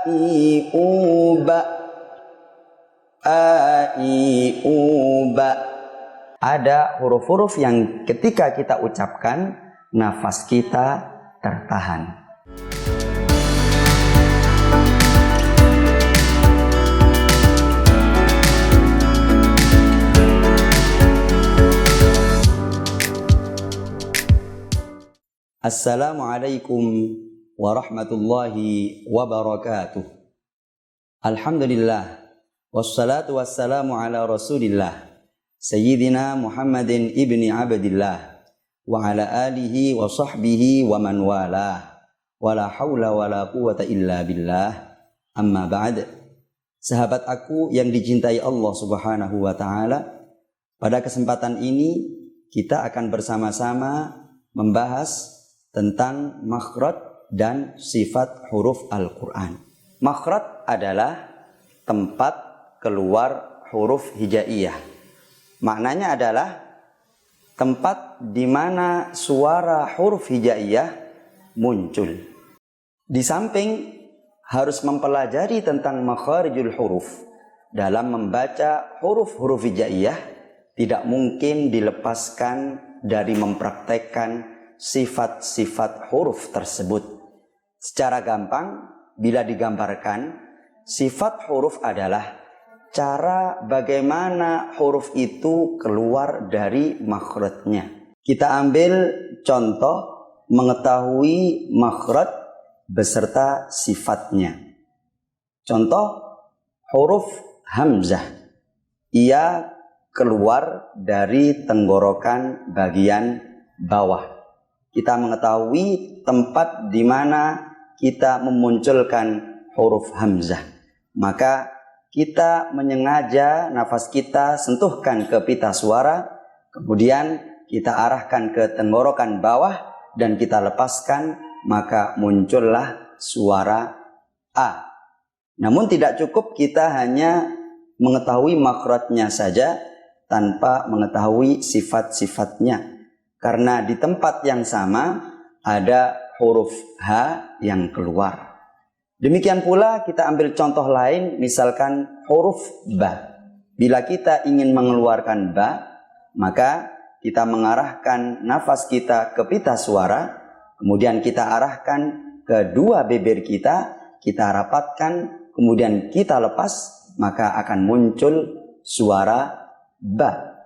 i u ba. A i u ba. Ada huruf-huruf yang ketika kita ucapkan nafas kita tertahan. Assalamualaikum warahmatullahi wabarakatuh. Alhamdulillah, wassalatu wassalamu ala rasulillah, Sayyidina Muhammadin ibni Abdillah, wa ala alihi wa sahbihi wa man walah, wa la hawla wa la quwata illa billah, amma ba'd. Sahabat aku yang dicintai Allah subhanahu wa ta'ala, pada kesempatan ini kita akan bersama-sama membahas tentang makhraj dan sifat huruf Al-Quran. Makhraj adalah tempat keluar huruf hijaiyah. Maknanya adalah tempat di mana suara huruf hijaiyah muncul. Di samping harus mempelajari tentang makharijul huruf, dalam membaca huruf-huruf hijaiyah tidak mungkin dilepaskan dari mempraktekkan sifat-sifat huruf tersebut. Secara gampang, bila digambarkan, sifat huruf adalah cara bagaimana huruf itu keluar dari makhrajnya. Kita ambil contoh mengetahui makhraj beserta sifatnya. Contoh huruf hamzah. Ia keluar dari tenggorokan bagian bawah. Kita mengetahui tempat di mana kita memunculkan huruf hamzah. Maka kita menyengaja nafas kita sentuhkan ke pita suara, kemudian kita arahkan ke tenggorokan bawah dan kita lepaskan, maka muncullah suara A. Namun tidak cukup kita hanya mengetahui makhrajnya saja tanpa mengetahui sifat-sifatnya. Karena di tempat yang sama ada huruf H yang keluar. Demikian pula kita ambil contoh lain, misalkan huruf Ba. Bila kita ingin mengeluarkan Ba, maka kita mengarahkan nafas kita ke pita suara, kemudian kita arahkan ke dua bibir kita rapatkan, kemudian kita lepas, maka akan muncul suara Ba.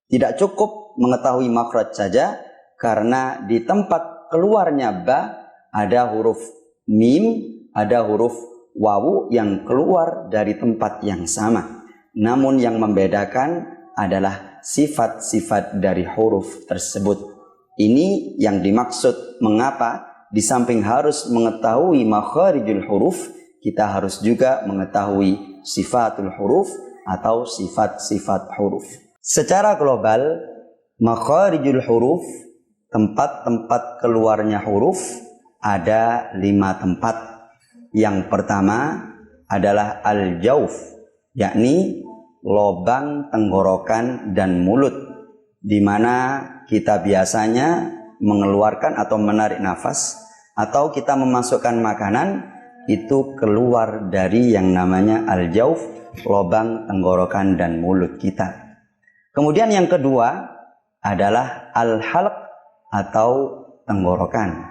Tidak cukup mengetahui makhraj saja, karena di tempat keluarnya ba ada huruf mim, ada huruf wawu yang keluar dari tempat yang sama. Namun yang membedakan adalah sifat-sifat dari huruf tersebut. Ini yang dimaksud mengapa di samping harus mengetahui makharijul huruf, kita harus juga mengetahui sifatul huruf atau sifat-sifat huruf. Secara global, makharijul huruf, tempat-tempat keluarnya huruf, ada 5 tempat. Yang pertama adalah al-jauf, yakni lobang tenggorokan dan mulut, di mana kita biasanya mengeluarkan atau menarik nafas, atau kita memasukkan makanan, itu keluar dari yang namanya al-jauf, lobang tenggorokan dan mulut kita. Kemudian yang kedua adalah al-halq atau tenggorokan.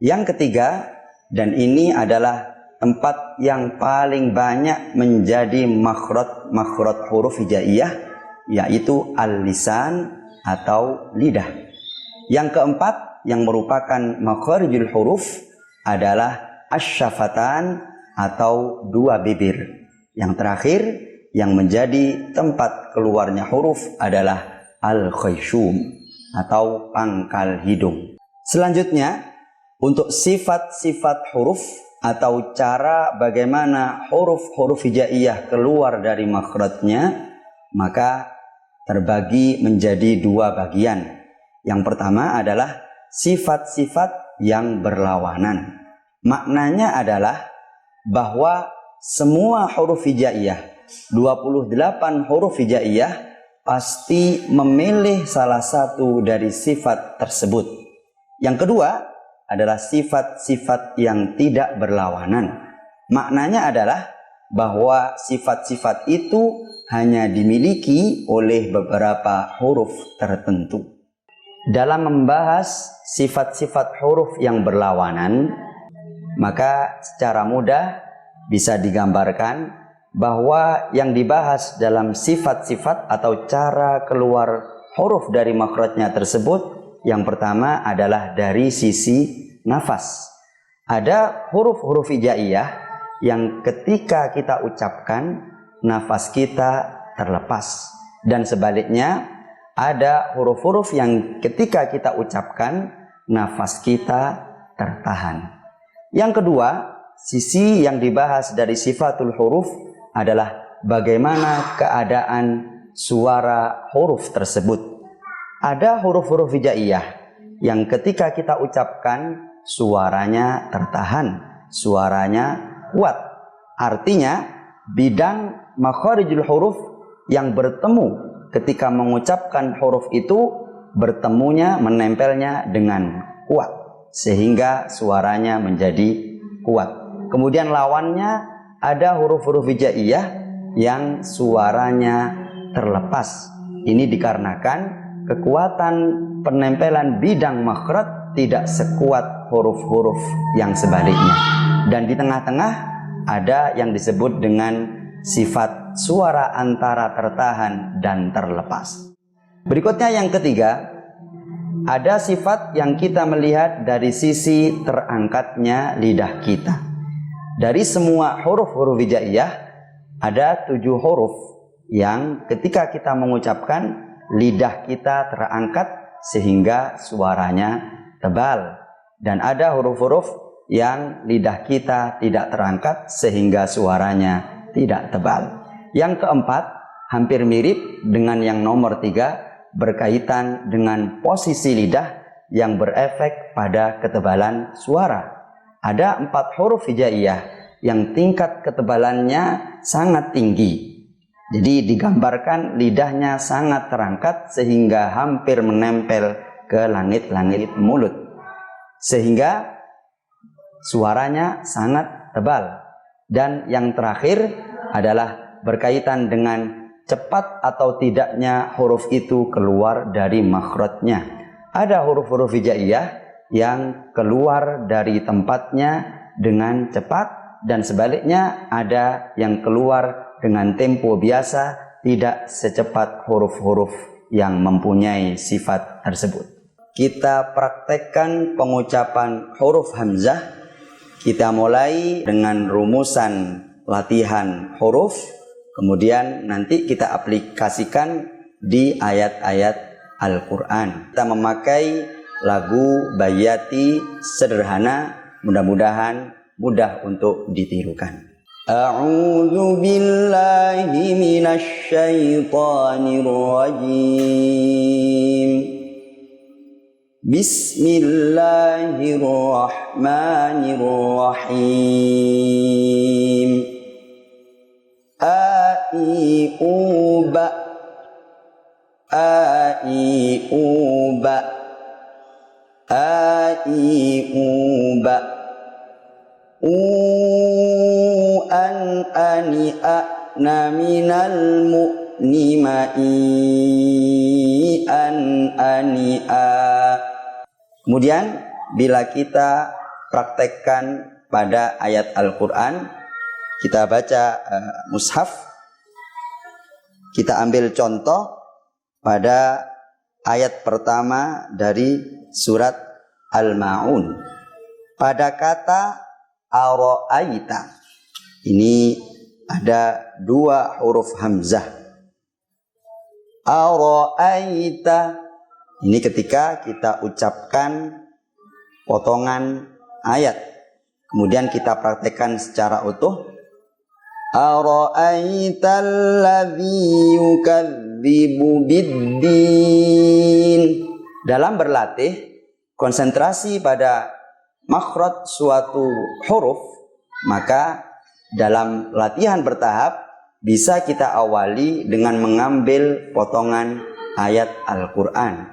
Yang ketiga, dan ini adalah tempat yang paling banyak menjadi makhraj huruf hijaiyah, yaitu al-lisan atau lidah. Yang keempat yang merupakan makharijul huruf adalah asyafatan atau dua bibir. Yang terakhir yang menjadi tempat keluarnya huruf adalah al-khayshum atau pangkal hidung. Selanjutnya, untuk sifat-sifat huruf atau cara bagaimana huruf-huruf hijaiyah keluar dari makhrajnya, maka terbagi menjadi 2 bagian. Yang pertama adalah sifat-sifat yang berlawanan. Maknanya adalah bahwa semua huruf hijaiyah, 28 huruf hijaiyah, pasti memilih salah satu dari sifat tersebut. Yang kedua adalah sifat-sifat yang tidak berlawanan. Maknanya adalah bahwa sifat-sifat itu hanya dimiliki oleh beberapa huruf tertentu. Dalam membahas sifat-sifat huruf yang berlawanan, maka secara mudah bisa digambarkan bahwa yang dibahas dalam sifat-sifat atau cara keluar huruf dari makhrajnya tersebut, yang pertama adalah dari sisi nafas. Ada huruf-huruf hijaiyah yang ketika kita ucapkan nafas kita terlepas, dan sebaliknya ada huruf-huruf yang ketika kita ucapkan nafas kita tertahan. Yang kedua, sisi yang dibahas dari sifatul huruf adalah bagaimana keadaan suara huruf tersebut. Ada huruf-huruf hijaiyah yang ketika kita ucapkan suaranya tertahan, suaranya kuat. Artinya bidang makharijul huruf yang bertemu ketika mengucapkan huruf itu bertemunya, menempelnya dengan kuat sehingga suaranya menjadi kuat. Kemudian lawannya ada huruf-huruf hijaiyah yang suaranya terlepas. Ini dikarenakan kekuatan penempelan bidang makhraj tidak sekuat huruf-huruf yang sebaliknya. Dan di tengah-tengah ada yang disebut dengan sifat suara antara tertahan dan terlepas. Berikutnya yang ketiga, ada sifat yang kita melihat dari sisi terangkatnya lidah kita. Dari semua huruf-huruf hijaiyah ada 7 huruf yang ketika kita mengucapkan lidah kita terangkat sehingga suaranya tebal. Dan ada huruf-huruf yang lidah kita tidak terangkat sehingga suaranya tidak tebal. Yang keempat, hampir mirip dengan yang nomor 3, berkaitan dengan posisi lidah yang berefek pada ketebalan suara. Ada 4 huruf hijaiyah yang tingkat ketebalannya sangat tinggi. Jadi digambarkan lidahnya sangat terangkat sehingga hampir menempel ke langit-langit mulut. Sehingga suaranya sangat tebal. Dan yang terakhir adalah berkaitan dengan cepat atau tidaknya huruf itu keluar dari makhrajnya. Ada huruf-huruf hijaiyah yang keluar dari tempatnya dengan cepat, dan sebaliknya ada yang keluar dengan tempo biasa, tidak secepat huruf-huruf yang mempunyai sifat tersebut. Kita praktekkan pengucapan huruf hamzah. Kita mulai dengan rumusan latihan huruf, kemudian nanti kita aplikasikan di ayat-ayat Al-Quran. Kita memakai lagu Bayati sederhana, mudah-mudahan mudah untuk ditirukan. A'udzu billahi minasy syaithanir rajim. Bismillahirrahmanirrahim. Aiuba, aiuba, aiuba. Ani'na minal mu'nimai ani'a. Kemudian bila kita praktekkan pada ayat Al-Quran, kita baca mushaf, kita ambil contoh pada ayat pertama dari surat Al-Ma'un. Pada kata ara'aita, ini ada 2 huruf hamzah. Ara'aita, ini ketika kita ucapkan potongan ayat, kemudian kita praktekkan secara utuh. Ara'aital ladzi yukadzibu biddin. Dalam berlatih konsentrasi pada makhraj suatu huruf, maka dalam latihan bertahap bisa kita awali dengan mengambil potongan ayat Al-Quran.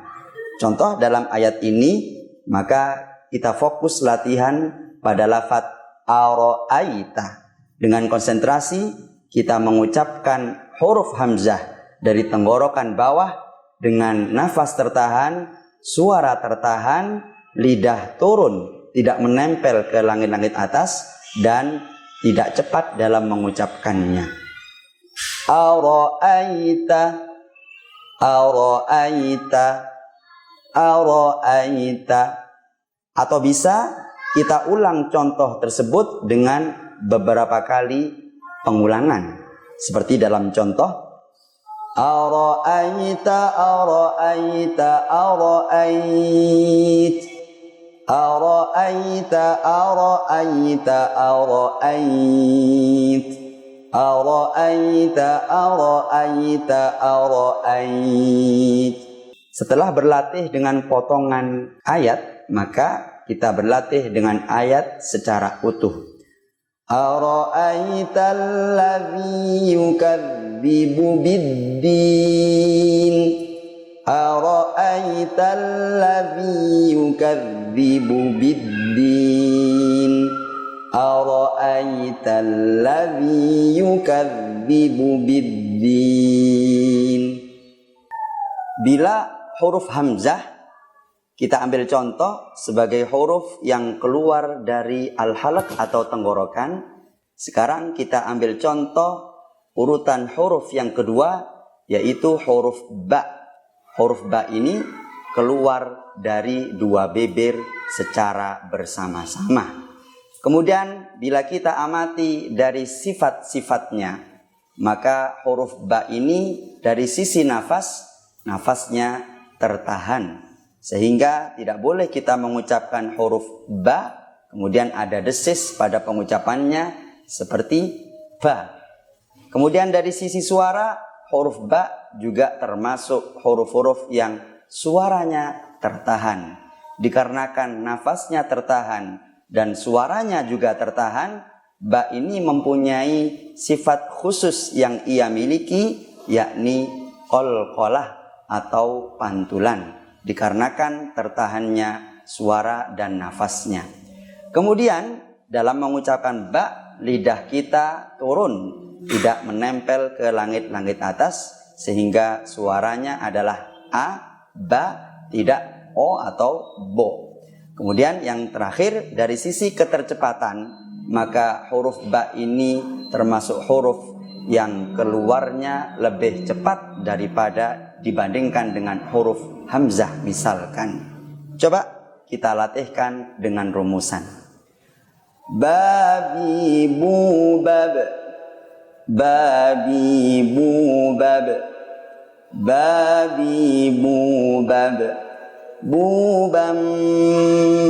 Contoh dalam ayat ini, maka kita fokus latihan pada lafaz ara'aita. Dengan konsentrasi kita mengucapkan huruf hamzah dari tenggorokan bawah dengan nafas tertahan, suara tertahan, lidah turun, tidak menempel ke langit-langit atas dan tidak cepat dalam mengucapkannya. Ara'aita, ara'aita, ara'aita. Atau bisa kita ulang contoh tersebut dengan beberapa kali pengulangan. Seperti dalam contoh ara'aita, ara'aita, ara'ait. Ara'aita, ara'aita, ara'ait. Ara'aita, ara'aita, ara'ait. Setelah berlatih dengan potongan ayat, maka kita berlatih dengan ayat secara utuh. Ara'aita alladhi yukadzibu biddin. Ara'aita alladhi yukadzibu biddin. Ara'aita alladhi yukadzibu biddin. Bila huruf hamzah kita ambil contoh sebagai huruf yang keluar dari al-halaq atau tenggorokan. Sekarang kita ambil contoh urutan huruf yang kedua, yaitu huruf ba. Huruf ba ini keluar dari dua bibir secara bersama-sama. Kemudian bila kita amati dari sifat-sifatnya, maka huruf ba ini dari sisi nafas, nafasnya tertahan. Sehingga tidak boleh kita mengucapkan huruf ba, kemudian ada desis pada pengucapannya seperti ba. Kemudian dari sisi suara, huruf ba juga termasuk huruf-huruf yang suaranya tertahan. Dikarenakan nafasnya tertahan dan suaranya juga tertahan, ba ini mempunyai sifat khusus yang ia miliki, yakni qalqalah atau pantulan, dikarenakan tertahannya suara dan nafasnya. Kemudian dalam mengucapkan ba, lidah kita turun, tidak menempel ke langit-langit atas, sehingga suaranya adalah a, ba, tidak o atau bo. Kemudian yang terakhir dari sisi ketercepatan, maka huruf ba ini termasuk huruf yang keluarnya lebih cepat daripada dibandingkan dengan huruf hamzah misalkan. Coba kita latihkan dengan rumusan. Babi bubab, babi bubab, babi bubab, bubam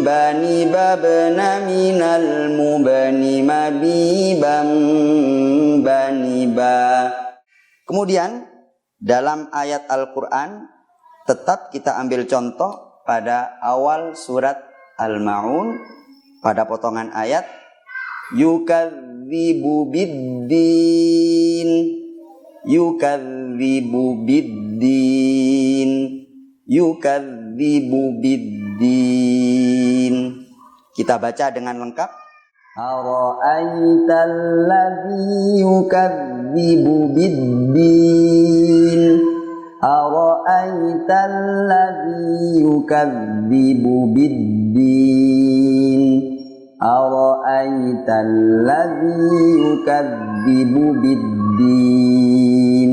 bani babna minal mubani mabibam bani ba. Kemudian dalam ayat Al-Quran tetap kita ambil contoh pada awal surat Al-Ma'un pada potongan ayat yukadzibu biddin, yukadzibu biddin, yukadzibu biddin. Kita baca dengan lengkap. Ara'aital ladzi yukadzibu biddin. Ara'aital ladzi yukadzibu biddin. Ara'aital ladzi yukadzibu biddin.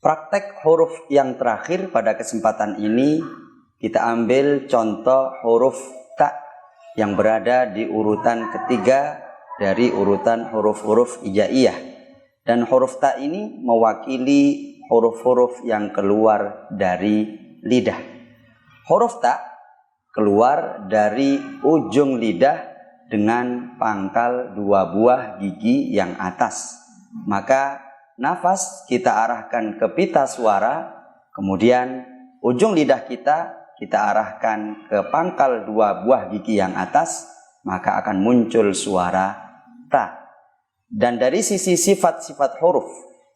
Praktek huruf yang terakhir pada kesempatan ini kita ambil contoh huruf ta yang berada di urutan ketiga dari urutan huruf-huruf hijaiyah. Dan huruf ta ini mewakili huruf-huruf yang keluar dari lidah. Huruf ta keluar dari ujung lidah dengan pangkal dua buah gigi yang atas. Maka nafas kita arahkan ke pita suara, kemudian ujung lidah kita arahkan ke pangkal dua buah gigi yang atas, maka akan muncul suara ta. Dan dari sisi sifat-sifat huruf,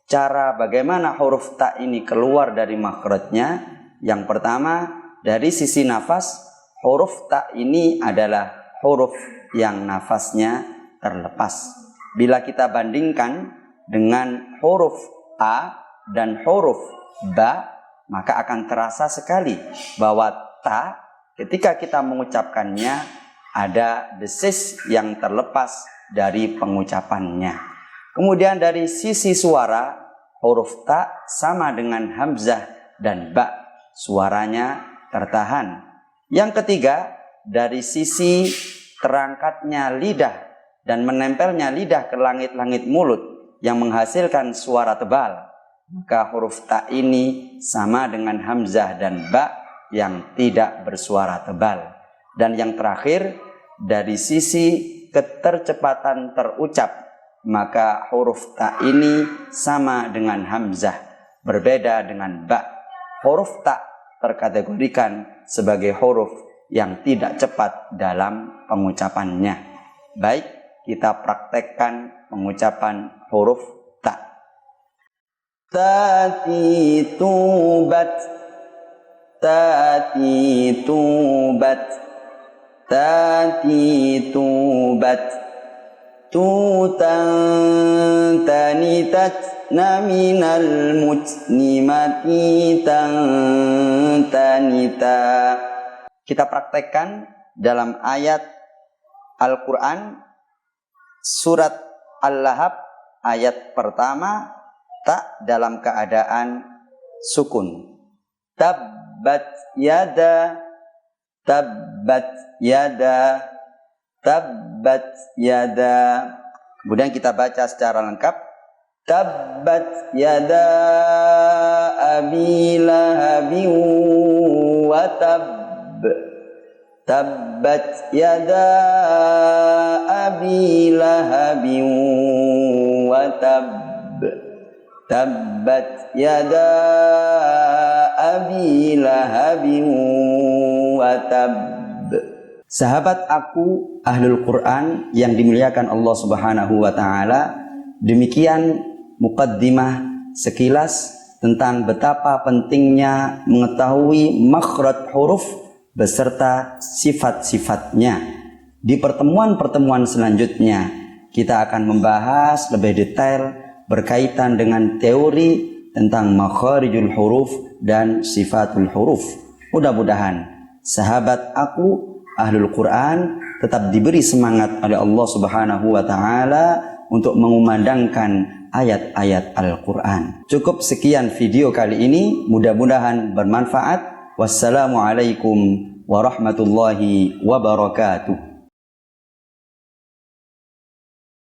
cara bagaimana huruf ta ini keluar dari makhrajnya, yang pertama dari sisi nafas, huruf ta ini adalah huruf yang nafasnya terlepas. bila kita bandingkan dengan huruf A dan huruf Ba, maka akan terasa sekali bahwa ta ketika kita mengucapkannya ada desis yang terlepas dari pengucapannya. Kemudian dari sisi suara, huruf ta sama dengan hamzah dan ba, suaranya tertahan. Yang ketiga, dari sisi terangkatnya lidah dan menempelnya lidah ke langit-langit mulut yang menghasilkan suara tebal, maka huruf ta ini sama dengan hamzah dan ba yang tidak bersuara tebal. Dan yang terakhir, dari sisi ketercepatan terucap, maka huruf ta ini sama dengan hamzah, berbeda dengan ba. Huruf ta terkategorikan sebagai huruf yang tidak cepat dalam pengucapannya. Baik, kita praktekkan pengucapan huruf ta. Tati tubat, tati tubat, tati tubat, tutan tanitat naminal mutnimati tanita. Kita praktekkan dalam ayat Al-Quran surat Al-Lahab ayat pertama, ta dalam keadaan sukun. Tabbat yada, tabbat yada, tabbat yada. Kemudian kita baca secara lengkap. Tabbat yada abi lahabin wa tabb. Tabbat yada abi lahabin wa tabb. Tabbat yada abi lahabin wa tabb. Sahabat aku Ahlul Quran yang dimuliakan Allah Subhanahu wa taala, demikian muqaddimah sekilas tentang betapa pentingnya mengetahui makhraj huruf beserta sifat-sifatnya. Di pertemuan-pertemuan selanjutnya kita akan membahas lebih detail berkaitan dengan teori tentang makharijul huruf dan sifatul huruf. Mudah-mudahan sahabat aku Ahlul Quran tetap diberi semangat oleh Allah Subhanahu wa taala untuk mengumandangkan ayat-ayat Al-Quran. Cukup sekian video kali ini, mudah-mudahan bermanfaat. Wassalamualaikum warahmatullahi wabarakatuh.